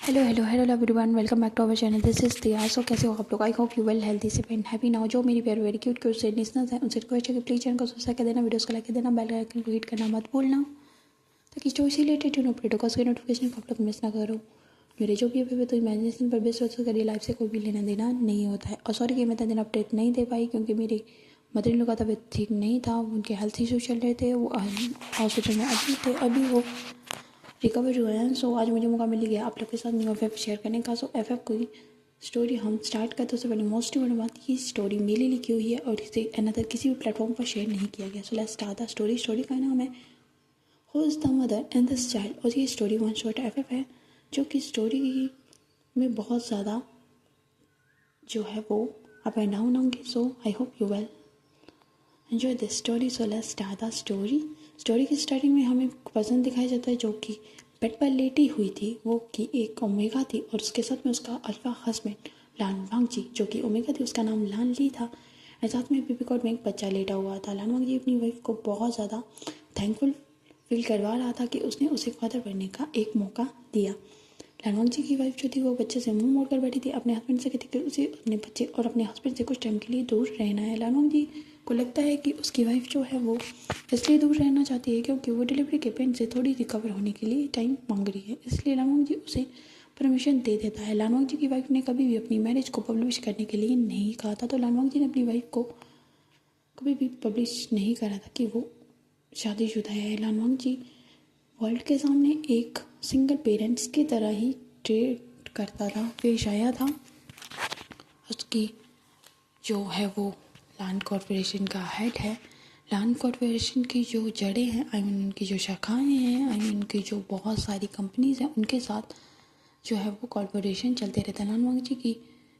Hello everyone, welcome back to our channel. This is Diya. So कैसे हो आप लोग? I hope you well, healthy से एंड हैप्पी नाउ। जो मेरी वेरी क्यूट क्यूट से लिसनर्स हैं उनसे रिक्वेस्ट है कि प्लीज़ चैनल को सब्सक्राइब कर देना, वीडियोस को लाइक कर देना, बेल आइकन को हिट करना मत भूलना, ताकि स्टोरी से रिलेटेड अपडेट होगा उसके नोटिफिकेशन को आप लोग मिस ना करो। मेरे जो भी अभी तो इमेजिनेशन पर बेस्ड होता है, करिए लाइफ से कोई भी लेना देना नहीं होता है। और सॉरी कि मैं दिन अपडेट नहीं दे पाई, क्योंकि मेरी मदर इन लोग का तबीयत ठीक नहीं था, उनके हेल्थ इशू चल रहे थे, वो हॉस्पिटल में एडमिट थे, अभी वो रिकवर हुए हैं। सो आज मुझे मौका मिल गया आप लोग के साथ न्यू एफ शेयर करने का। सो एफ की स्टोरी हम स्टार्ट करते उससे पहले मोस्ट इम्पोर्टेंट बात, ये स्टोरी मेरे लिए लिखी हुई है और इसे अनदर किसी भी प्लेटफॉर्म पर शेयर नहीं किया गया। सो let's start the story. Story का नाम है who is the mother and this child, और ये स्टोरी वन शॉट एफ है, जो कि स्टोरी में बहुत ज़्यादा जो है वो अप एंड डाउन होंगे। So I hope you well enjoy this story. So let's start the story. Story की स्टार्टिंग में हमें पर्सन दिखाया जाता है जो कि बेड पर लेटी हुई थी। वो कि एक ओमेगा थी और उसके साथ में उसका अल्फा हस्बैंड लान वांगजी, जो कि ओमेगा थी, उसका नाम लान ली था। और साथ में बेबी कॉट में एक बच्चा लेटा हुआ था। लान वांगजी अपनी वाइफ को बहुत ज़्यादा थैंकफुल फील करवा रहा था कि उसने उसे फादर बनने का एक मौका दिया। लानवांग जी की वाइफ जो थी वो बच्चे से मुंह मोड़कर बैठी थी, अपने हस्बैंड से कहती कि उसे अपने बच्चे और अपने हस्बैंड से कुछ टाइम के लिए दूर रहना है। लानवांग जी को लगता है कि उसकी वाइफ जो है वो इसलिए दूर रहना चाहती है क्योंकि वो डिलीवरी के पेन से थोड़ी रिकवर होने के लिए टाइम मांग रही है, इसलिए लानवांग जी उसे परमिशन दे देता है। लानवांग जी की वाइफ ने कभी भी अपनी मैरिज को पब्लिश करने के लिए नहीं कहा था, तो लानवांग जी ने अपनी वाइफ को कभी भी पब्लिश नहीं करा था कि वो शादीशुदा है। लानवांग जी वर्ल्ड के सामने एक सिंगल पेरेंट्स की तरह ही ट्रीट करता था, पेश आया था। उसकी जो है वो लैंड कॉरपोरेशन का हेड है। लैंड कॉरपोरेशन की जो जड़ें हैं, आई मीन उनकी जो शाखाएं हैं, आई मीन उनकी जो बहुत सारी कंपनीज हैं, उनके साथ जो है वो कॉरपोरेशन चलते रहता है। लानवांग जी की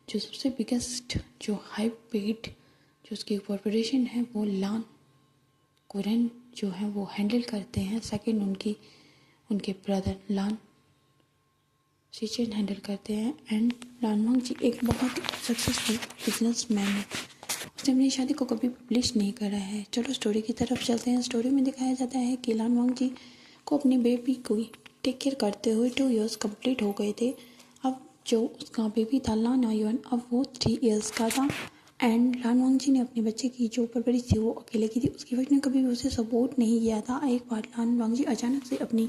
जो सबसे बिगेस्ट जो हाई पेड जो उसकी कॉरपोरेशन है वो लान कुरन जो है वो हैंडल करते हैं। सेकंड उनके ब्रदर लान शिचेन हैंडल करते हैं। एंड लानवांग जी एक बहुत सक्सेसफुल बिजनेसमैन है, उसने अपनी शादी को कभी पब्लिश नहीं करा है। चलो स्टोरी की तरफ चलते हैं। स्टोरी में दिखाया जाता है कि लानवांग जी को अपनी बेबी को टेक केयर करते हुए 2 इयर्स कंप्लीट हो गए थे। अब जो उसका बेबी था लान आयुन, अब वो 3 इयर्स का था। एंड लानवांग जी ने अपने बच्चे की जो परवरिश थी वो अकेले की थी, उसकी वाइफ ने कभी भी उसे सपोर्ट नहीं किया था। एक बार लानवांग जी अचानक से अपनी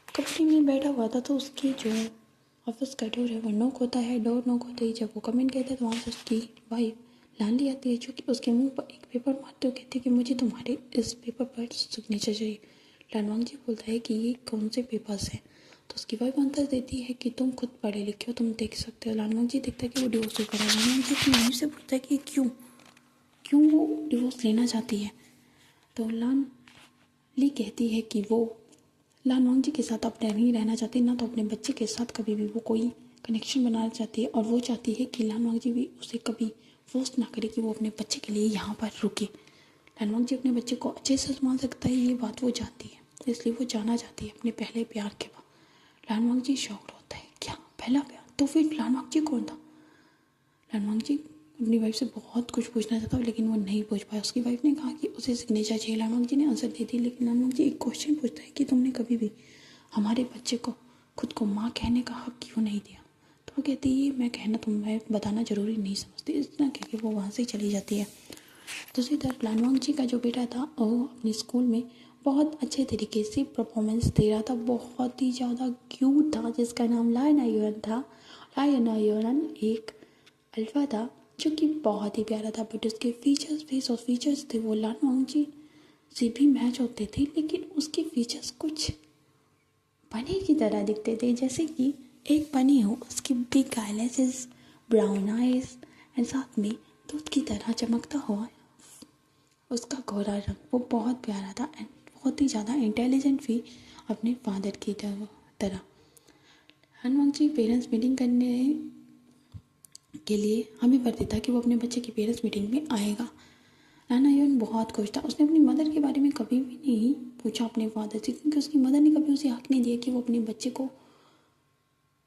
कंपनी में बैठा हुआ था, तो उसकी जो ऑफिस का डोर है वो नॉक होता है। डोर नॉक होते ही जब वो कमेंट कहते हैं तो वहाँ से उसकी वाइफ लानली आती है, जो कि उसके मुंह पर एक पेपर मारते हुए कहती है कि मुझे तुम्हारे इस पेपर पर सिग्नेचर चाहिए। लानवांग जी बोलता है कि ये कौन से पेपर्स हैं, तो उसकी वाइफ आंसर देती है कि तुम खुद पढ़े लिखे हो, तुम देख सकते हो। लानवांग जी देखता है कि वो डिवोर्स हो गया है। लानवांग जी अपनी वाइफ से पूछता है कि क्यों वो डिवोर्स लेना चाहती है, तो लान ली कहती है कि वो लानवांग जी के साथ अब नहीं रहना चाहती, ना तो अपने बच्चे के साथ कभी भी वो कोई कनेक्शन बनाना चाहती है, और वो चाहती है कि लानवांग जी भी उसे कभी फोर्स ना करे कि वो अपने बच्चे के लिए यहाँ पर रुके। लानवांग जी अपने बच्चे को अच्छे से संभाल सकता है, ये बात वो जानती है, इसलिए वो जाना चाहती है अपने पहले प्यार के बाद। लानवांग जी शॉक्ड होता है, क्या पहला प्यार? तो फिर लानवांग जी कौन था? लानवांग जी अपनी वाइफ से बहुत कुछ पूछना चाहता लेकिन वो नहीं पूछ पाया। उसकी वाइफ ने कहा कि उसे सिग्नेचर चाहिए। लानवांग जी ने आंसर दे दी, लेकिन लानवांग जी एक क्वेश्चन पूछता है कि तुमने कभी भी हमारे बच्चे को खुद को माँ कहने का हक क्यों नहीं दिया? तो वो कहती है मैं कहना तुम्हें बताना ज़रूरी नहीं समझती, इतना कह के वो वहाँ से चली जाती है। दूसरी तरफ लानवांग जी का जो बेटा था वो अपने स्कूल में बहुत अच्छे तरीके से परफॉर्मेंस दे रहा था, बहुत ही ज़्यादा क्यूट था, जिसका नाम लायन आयुन था। लायन आयुन एक अल्फा था जो कि बहुत ही प्यारा था, बट उसके फीचर्स थे वो लानवांग जी से भी मैच होते थे, लेकिन उसके फीचर्स कुछ पनीर की तरह दिखते थे, जैसे कि एक पनी हो, उसकी big eyelashes, brown eyes and साथ में दूध की तरह चमकता हुआ उसका गोरा रंग, वो बहुत प्यारा था एंड बहुत ही ज़्यादा इंटेलिजेंट भी अपने फादर की तरह। हनुमान जी पेरेंट्स मीटिंग करने के लिए हमें पता था कि वो अपने बच्चे की पेरेंट्स मीटिंग में आएगा। नाना यून बहुत खुश था, उसने अपनी मदर के बारे में कभी भी नहीं पूछा अपने फादर से, क्योंकि उसकी मदर ने कभी उसे हक नहीं दिया कि वो अपने बच्चे को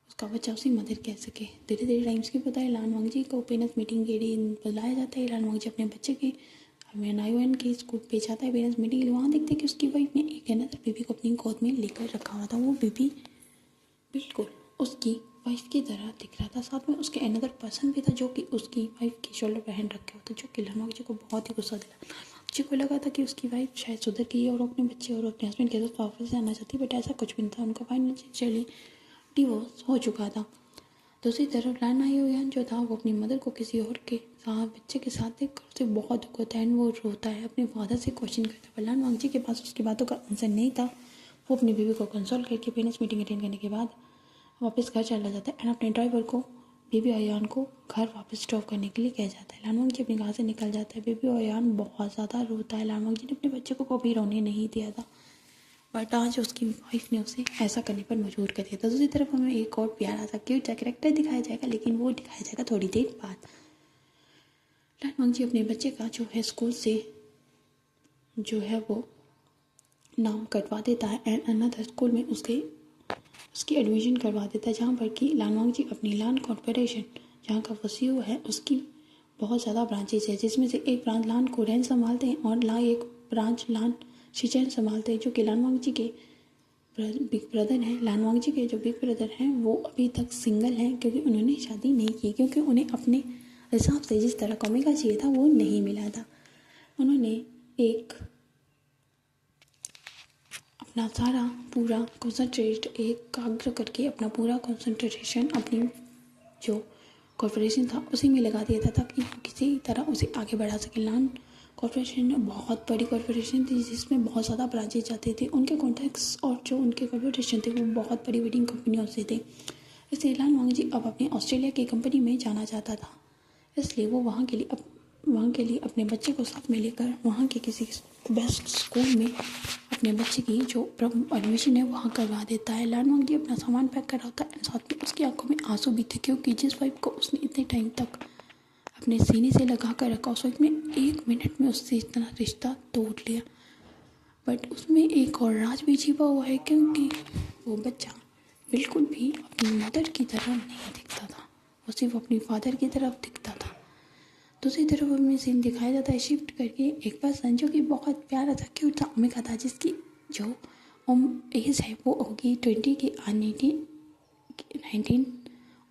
उसका बच्चा उसी मदर कह सके। धीरे धीरे टाइम्स की पता है लानवांग जी को पेरेंट्स मीटिंग के लिए बुलाया जाता है। लानवांग जी अपने बच्चे के नायुन के स्कूल पे जाता है पेरेंट्स मीटिंग के लिए। वहाँ देखते हैं कि उसकी वाइफ ने एक अनदर बेबी को अपनी गोद में लेकर रखा हुआ था। वो बेबी बिल्कुल उसकी वाइफ की तरह दिख रहा था। साथ में उसके अनदर पर्सन भी था जो कि उसकी वाइफ के शोल्डर पर हैंड रखे होते, जो कि लानवांग जी को बहुत ही गुस्सा दिला। लानवांग जी को लगा था कि उसकी वाइफ शायद सुधर गई है और अपने बच्चे और अपने हस्बैंड के साथ वापस आना चाहती, बट ऐसा कुछ भी नहीं था। उनका फाइनेंशियली डिवोर्स हो चुका था। दूसरी तरफ लान आयुयान जो था वो अपनी मदर को किसी और के साथ बच्चे के साथ देख कर उसे बहुत दुख होता है एंड वो रोता है, अपने फादर से क्वेश्चन करता है। पर लानवांग जी के पास उसकी बातों का आंसर नहीं था। वो अपनी बीवी को कंसोल करके पेरेंट्स मीटिंग अटेंड करने के बाद वापस घर चला जाता है एंड अपने ड्राइवर को बेबी अयान को घर वापस ड्रॉप करने के लिए कह जाता है। लानवांग जी अपनी घर से निकल जाता है। बेबी अयान बहुत ज़्यादा रोता है। लानवांग जी ने अपने बच्चे को कभी रोने नहीं दिया था, बट आज उसकी वाइफ ने उसे ऐसा करने पर मजबूर कर दिया था। दूसरी तरफ हमें एक और प्यारा सा क्यूट सा कैरेक्टर दिखाया जाएगा, लेकिन वो दिखाया जाएगा थोड़ी देर बाद। लानवांग जी अपने बच्चे का जो है स्कूल से जो है वो नाम कटवा देता है एंड अनदर स्कूल में उसकी एडमिशन करवा देता है, जहाँ पर कि लानवांग जी अपनी लान कॉर्पोरेशन जहाँ का वो CEO है उसकी बहुत ज़्यादा ब्रांचेज है, जिसमें से एक ब्रांच लान कोरेन संभालते हैं और एक ब्रांच लान शिचेन संभालते हैं, जो कि लानवांग जी के बिग ब्रदर हैं। लानवांग जी के जो बिग ब्रदर हैं वो अभी तक सिंगल हैं, क्योंकि उन्होंने शादी नहीं की, क्योंकि उन्हें अपने हिसाब से जिस तरह का ओमेगा चाहिए था वो नहीं मिला था। उन्होंने अपना सारा पूरा एकाग्र करके अपना पूरा कंसंट्रेशन अपनी जो कॉर्पोरेशन था उसी में लगा दिया था, ताकि किसी तरह उसे आगे बढ़ा सके। लान कॉर्पोरेशन बहुत बड़ी कॉर्पोरेशन थी, जिसमें बहुत ज़्यादा ब्रांचेज जाते थे। उनके कॉन्टैक्ट्स और जो उनके कॉर्पोरेशन थे वो बहुत बड़ी बड़ी कंपनियों से थे। इसलिए लानवांग जी अब अपने ऑस्ट्रेलिया की कंपनी में जाना चाहता था, इसलिए वो वहाँ के लिए अपने बच्चे को साथ में लेकर वहाँ के किसी बेस्ट स्कूल में अपने बच्चे की जो एडमिशन है वहाँ करवा देता है। लानवांग जी अपना सामान पैक कर रहा होता है, साथ में उसकी आंखों में आंसू भी थे, क्योंकि जिस वाइफ को उसने इतने टाइम तक अपने सीने से लगा कर रखा, उस वाइफ ने 1 मिनट में उससे इतना रिश्ता तोड़ लिया। बट उसमें एक और राज भी छिपा हुआ है, क्योंकि वो बच्चा बिल्कुल भी अपनी मदर की तरह नहीं दिखता था, वो सिर्फ अपनी फादर की तरफ दिखता था। दूसरी तरफ हमें सीन दिखाया जाता है शिफ्ट करके एक पर्सन जो कि बहुत प्यारा था, क्यूट था, ओमेगा था, जिसकी जो एज है वो होगी 20 के 19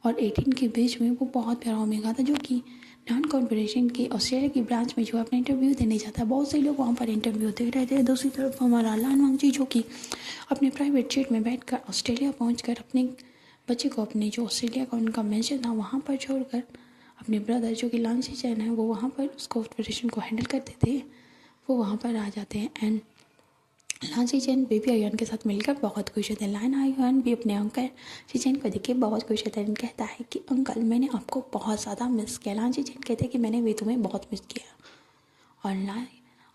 और 18 के बीच में। वो बहुत प्यारा ओमेगा था, जो कि लान कॉर्पोरेशन के ऑस्ट्रेलिया की ब्रांच में जो अपना इंटरव्यू देने जाता है। बहुत से लोग वहाँ पर इंटरव्यू दे रहे थे। दूसरी तरफ हमारा लानवांग जी जो कि अपने प्राइवेट जेट में बैठकर ऑस्ट्रेलिया पहुँचकर अपने बच्चे को अपने जो ऑस्ट्रेलिया का उनका मेंशन था वहाँ पर छोड़कर अपने ब्रदर जो कि लान शिचेन है वो वहाँ पर उस कॉर्पोरेशन को हैंडल करते थे, वो वहाँ पर आ जाते हैं एंड लान शिचेन बेबी अयान के साथ मिलकर बहुत खुश होते हैं। लान अयान भी अपने अंकल शिचेन को देख के बहुत खुश होता है, कहता है कि अंकल मैंने आपको बहुत ज़्यादा मिस किया। लान शिचेन कहते हैं कि मैंने भी तुम्हें बहुत मिस किया।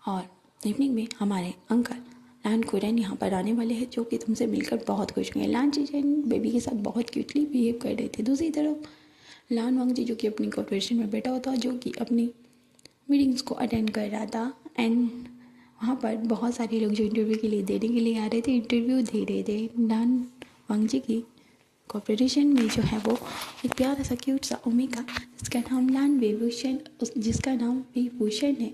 और इवनिंग में हमारे अंकल लान कोरेन यहाँ पर आने वाले हैं, जो कि तुमसे मिलकर बहुत खुश हुए। लान शिचेन बेबी के साथ बहुत क्यूटली बिहेव कर रहे थे। दूसरी तरफ लानवांग जी जो कि अपनी कॉर्पोरेशन में बैठा हुआ था, जो कि अपनी मीटिंग्स को अटेंड कर रहा था एंड वहाँ पर बहुत सारे लोग जो इंटरव्यू के लिए देने के लिए आ रहे थे, इंटरव्यू दे रहे थे। लानवांग जी की कॉर्पोरेशन में जो है वो एक प्यारा सा क्यूट सा ओमेगा जिसका नाम लान वेभूषण है,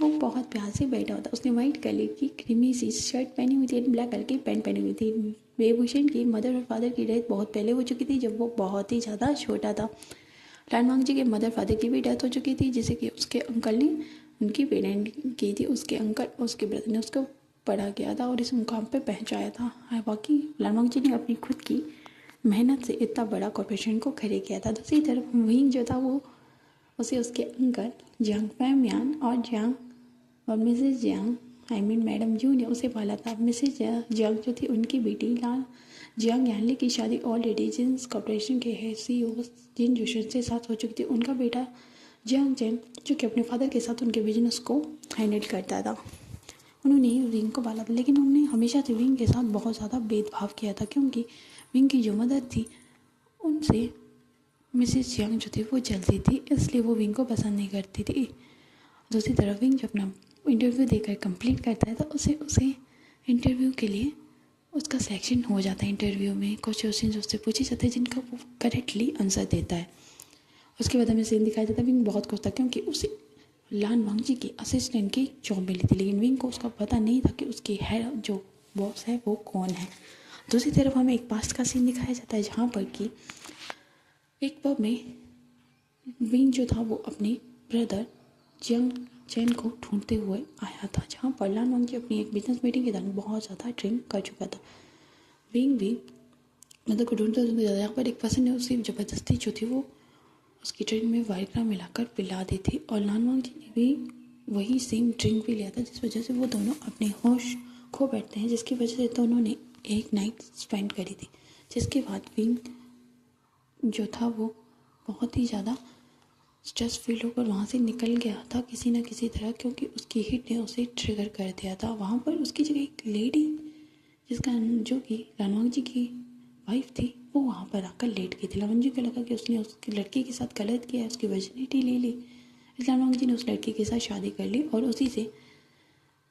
वो बहुत प्यार से बैठा होता। उसने वाइट कलर की क्रीमी सी शर्ट पहनी हुई थी, ब्लैक कलर की पैंट पहनी हुई थी। वेभूषण की मदर और फादर की डेथ बहुत पहले हो चुकी थी, जब वो बहुत ही ज़्यादा छोटा था। लानवांग जी के मदर फादर की भी डेथ हो चुकी थी, जिसे कि उसके अंकल ने उनकी पेरेंट की थी। उसके ब्रदर ने उसको पढ़ा किया था और इस मुकाम पे पहुंचाया था। बाकी लानवांग जी ने अपनी खुद की मेहनत से इतना बड़ा कॉर्पोरेशन को खड़े किया था। दूसरी तरफ विंग जो था वो उसे उसके अंकल जियांग फैमियान और मिसेज जियांग मैडम जू ने उसे पाला था। मिसेज जियांग जो थी उनकी बेटी जियांग यानली की शादी ऑलरेडी जिन्स कॉर्पोरेशन के है CEO जिन जोशन से साथ हो चुकी थी। उनका बेटा जियांग जेन जो कि अपने फादर के साथ उनके बिजनेस को हैंडल करता था, उन्होंने विंग को पाला था। लेकिन उन्होंने हमेशा से विंग के साथ बहुत ज़्यादा भेदभाव किया था, क्योंकि विंग की जो मदर थी उनसे मिसेज जियांग जो थी वो जलती थी, इसलिए वो विंग को पसंद नहीं करती थी। दूसरी तरफ विंग जब अपना इंटरव्यू देकर कंप्लीट करता है तो उसे इंटरव्यू के लिए उसका सिलेक्शन हो जाता है। इंटरव्यू में कुछ क्वेश्चन उससे पूछे जाते हैं जिनका वो करेक्टली आंसर देता है। उसके बाद हमें सीन दिखाया जाता है विंग बहुत खुश था, क्योंकि उसे लानवांग जी की असिस्टेंट की जॉब मिली थी, लेकिन विंग को उसका पता नहीं था कि उसकी हेड जो बॉस है वो कौन है। दूसरी तरफ हमें एक पास्ट का सीन दिखाया जाता है जहाँ पर कि एक पब में विंग जो था वो अपने ब्रदर जंग चैन को ढूंढते हुए आया था, जहाँ पर लान वांग जी अपनी एक बिजनेस मीटिंग के दौरान बहुत ज़्यादा ड्रिंक कर चुका था। विंग भी मदर को ढूंढते ढूंढते जाता, यहाँ पर एक पर्सन ने उसे ज़बरदस्ती जो थी वो उसकी ड्रिंक में वाइग्रा मिलाकर पिला दी थी और लान वांग जी ने भी वही सेम ड्रिंक भी लिया था, जिस वजह से वो दोनों अपने होश खो बैठते हैं, जिसकी वजह से दोनों ने एक नाइट स्पेंड करी थी। जिसके बाद विंग जो था वो बहुत ही ज़्यादा स्ट्रेस फील होकर वहाँ से निकल गया था किसी न किसी तरह, क्योंकि उसकी हिट ने उसे ट्रिगर कर दिया था। वहाँ पर उसकी जगह एक लेडी जिसका जो कि लानवांग जी की वाइफ थी वो वहाँ पर आकर लेट गई थी। लानवांग जी को लगा कि उसने उसकी लड़की के साथ गलत किया, उसकी वर्जिनिटी ले ली। इस लानवांग जी ने उस लड़की के साथ शादी कर ली और उसी से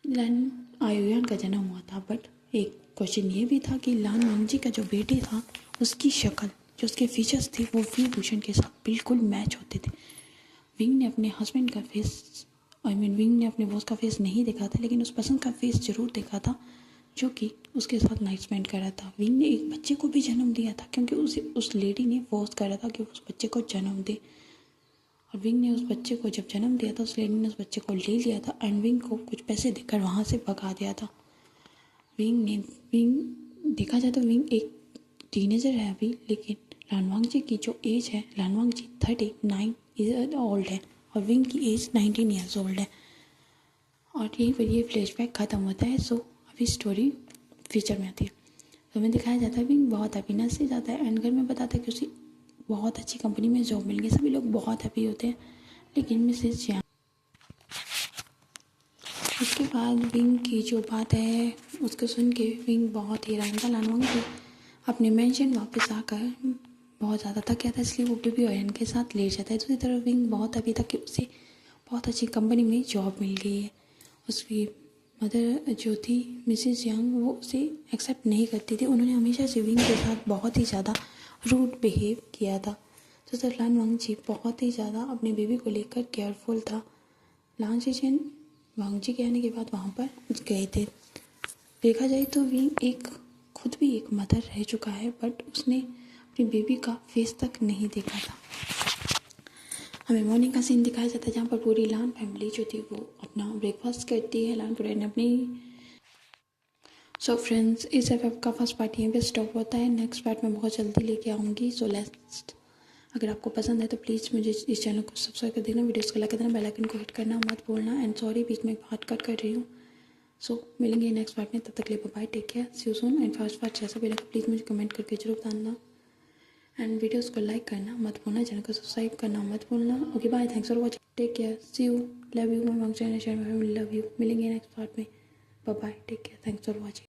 लान आयुयान का जन्म हुआ था। बट एक क्वेश्चन ये भी था कि लान वांग जी का जो बेटे था उसकी शक्ल जो उसके फीचर्स थे वो वी भूषण के साथ बिल्कुल मैच होते थे। विंग ने अपने हस्बैंड का फेस विंग ने अपने बॉस का फेस नहीं देखा था, लेकिन उस पर्सन का फेस जरूर देखा था जो कि उसके साथ नाइट स्पेंड कर रहा था। विंग ने एक बच्चे को भी जन्म दिया था, क्योंकि उस लेडी ने फोर्स करा था कि उस बच्चे को जन्म दे। और विंग ने उस बच्चे को जब जन्म दिया था उस लेडी ने उस बच्चे को ले लिया था एंड विंग को कुछ पैसे देकर वहाँ से भगा दिया था। विंग देखा जाए तो विंग एक टीनेजर है अभी, लेकिन लानवांग जी की जो एज है, लानवांग जी 39 ईयर ओल्ड है और विंग की एज 19 ईयर्स ओल्ड है। और यहीं पर ये फ्लैशबैक ख़त्म होता है। सो अभी स्टोरी फ्यूचर में आती है। तो हमें दिखाया जाता है विंग बहुत हैप्पीनेस से जाता है एंड घर में बताता है कि उसे बहुत अच्छी कंपनी में जॉब मिल गई। सभी लोग बहुत हैप्पी होते हैं, लेकिन मिसेज जियांग उसके बाद विंग की जो बात है उसको सुन के विंग बहुत ही हैरान था। लानवांग जी अपने मेंशन वापस आकर बहुत ज़्यादा थक गया था, इसलिए वो बेबी ओयन के साथ लेट जाता है। दूसरी तरफ विंग बहुत हैप्पी था कि उसे बहुत अच्छी कंपनी में जॉब मिल गई है। उसकी मदर जो थी मिसेज यंग वो उसे एक्सेप्ट नहीं करती थी, उन्होंने हमेशा से विंग के साथ बहुत ही ज़्यादा रूड बिहेव किया था। तो सर लानवांग जी बहुत ही ज़्यादा अपने बेबी को लेकर केयरफुल था। लान शीचेन वांग जी के आने के बाद वहाँ पर गए थे। देखा जाए तो विंग खुद भी एक मदर रह चुका है, बट उसने अपनी बेबी का फेस तक नहीं देखा था। हमें मॉर्निंग का सीन दिखाया जाता है जहाँ पर पूरी लान फैमिली जो थी वो अपना ब्रेकफास्ट करती है। लान पूरे ने अपनी सो फ्रेंड्स इस एफ का फर्स्ट पार्ट यहीं पे स्टॉप होता है। नेक्स्ट पार्ट मैं बहुत जल्दी लेके आऊँगी। सो लेट्स अगर आपको पसंद है तो प्लीज़ मुझे इस चैनल को सब्सक्राइब कर देना, वीडियोस को लाइक कर देना, बेल आइकन को हिट करना मत भूलना। एंड सॉरी बीच में बात कट कर रही हूँ। सो मिलेंगे नेक्स्ट पार्ट में, तब तक के लिए bye, take care, see you soon. And fast जैसा भी लगा प्लीज़ मुझे कमेंट करके जरूर बताना एंड वीडियोस को लाइक करना मत भूलना, चैनल को सब्सक्राइब करना मत भूलना। Okay bye, thanks for watching, take care, see you, love you my channel, love you. मिलेंगे नेक्स्ट पार्ट में, bye bye, take care, thanks for watching.